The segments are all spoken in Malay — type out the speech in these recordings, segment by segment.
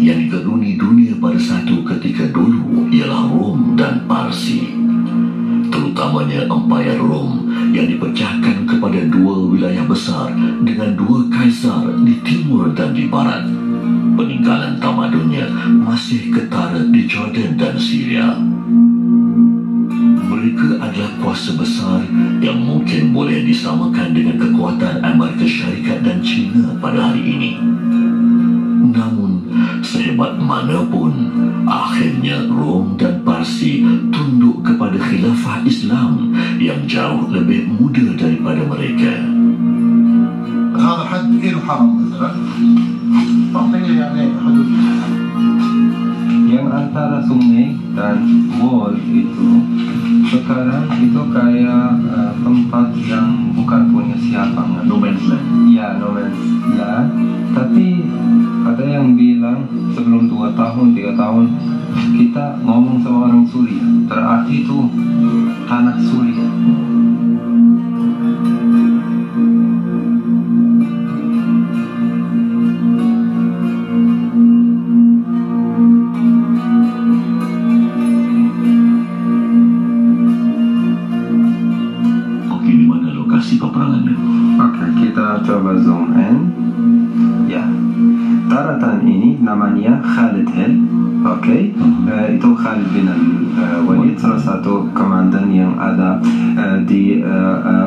yang digeruni dunia pada satu ketika dulu ialah Rom dan Parsi. Terutamanya Empayar Rom yang dipecahkan kepada dua wilayah besar dengan dua kaisar di timur dan di barat. Peninggalan tamadunnya masih ketara di Jordan dan Syria. Mereka adalah kuasa besar yang mungkin boleh disamakan dengan kekuatan Amerika Syarikat dan China pada hari ini. Namun, sehebat manapun, akhirnya Rom dan Parsi tunduk kepada khilafah Islam yang jauh lebih muda daripada mereka. هذا حد له حرم مثلا تعطيني يعني حدود yang antara sungai dan wall itu sekarang itu kayak tempat yang bukan punya siapa, No man's land. ya no man's land. Tapi ada yang bilang sebelum 2 tahun 3 tahun kita ngomong sama orang Suria, berarti itu tanah Suria. Kita coba zoom in. Ya, daratan ini namanya Khalid Hill. Oke, itu Khalid bin Walid, salah satu komandan yang ada di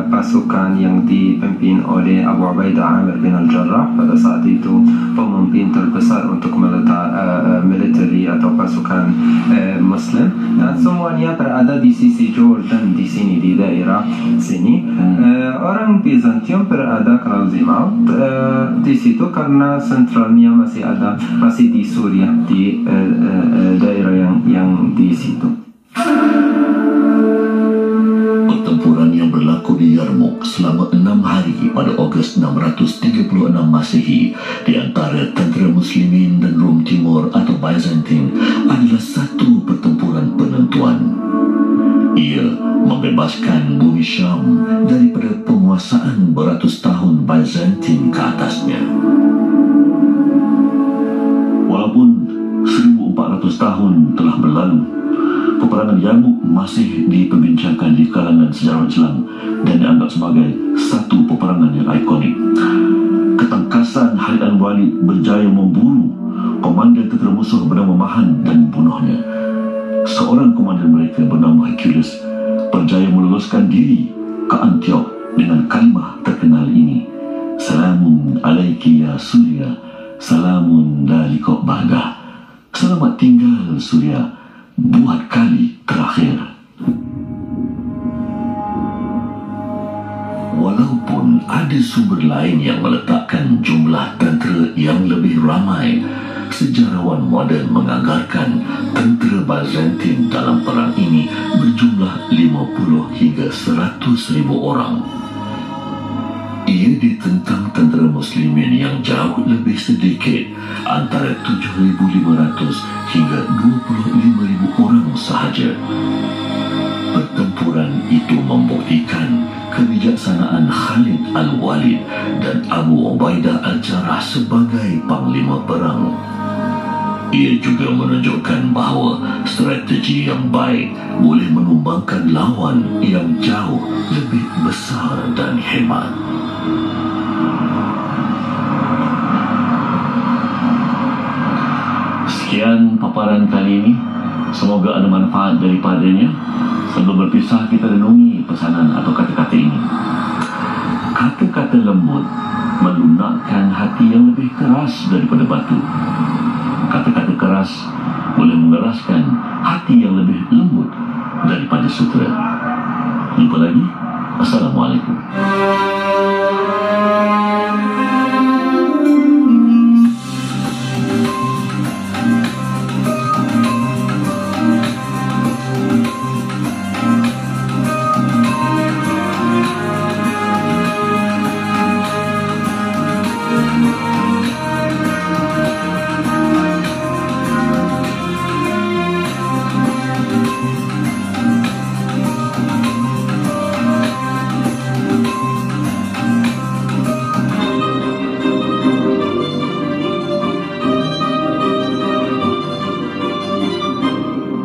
pasukan yang dipimpin oleh Abu Ubaidah Amir bin Al-Jarrah. Pada saat itu pemimpin terbesar untuk military atau pasukan Muslim, dan semuanya berada di sisi Jordan, di sini di daerah sini. Orang Bizantium berada kalau Zimaut di situ karena sentralnya masih di Suriah, di daerah yang di situ. Pertempuran yang berlaku di Yarmouk selama 6 hari pada Ogos 636 Masehi di antara tentera Muslimin dan Rom Timur atau Byzantine adalah satu pertempuran penentuan. Ia membebaskan bumi Syam daripada penguasaan beratus tahun Byzantine ke atasnya. Walaupun 1400 tahun telah berlalu, peperangan Yarmouk masih diperbincangkan di kalangan sejarah Islam dan dianggap sebagai satu peperangan yang ikonik. Ketangkasan Khalid al-Walid berjaya memburu komandan tentera musuh bernama Mahan dan membunuhnya. Seorang komandan mereka bernama Hercules berjaya meloloskan diri ke Antioch dengan kalimah terkenal ini: Salamun alaiki ya Suria, salamun la liqa ba'dah. Selamat tinggal Suria, buat kali terakhir. Walaupun ada sumber lain yang meletakkan jumlah tentera yang lebih ramai, sejarawan moden menganggarkan tentera Byzantine dalam perang ini berjumlah 50 hingga 100 ribu orang. Ia ditentang tentera Muslimin yang jauh lebih sedikit, antara 7.500 hingga 25.000 orang sahaja. Pertempuran itu membuktikan kebijaksanaan Khalid al-Walid dan Abu Ubaidah al-Jarrah sebagai panglima perang. Ia juga menunjukkan bahawa strategi yang baik boleh menumbangkan lawan yang jauh lebih besar dan hebat. Sekian paparan kali ini. Semoga ada manfaat daripadanya. Sebelum berpisah, kita renungi pesanan atau kata-kata ini. Kata-kata lembut melunakkan hati yang lebih keras daripada batu. Kata-kata keras boleh mengeraskan hati yang lebih lembut daripada sutera. Jumpa lagi. Assalamualaikum.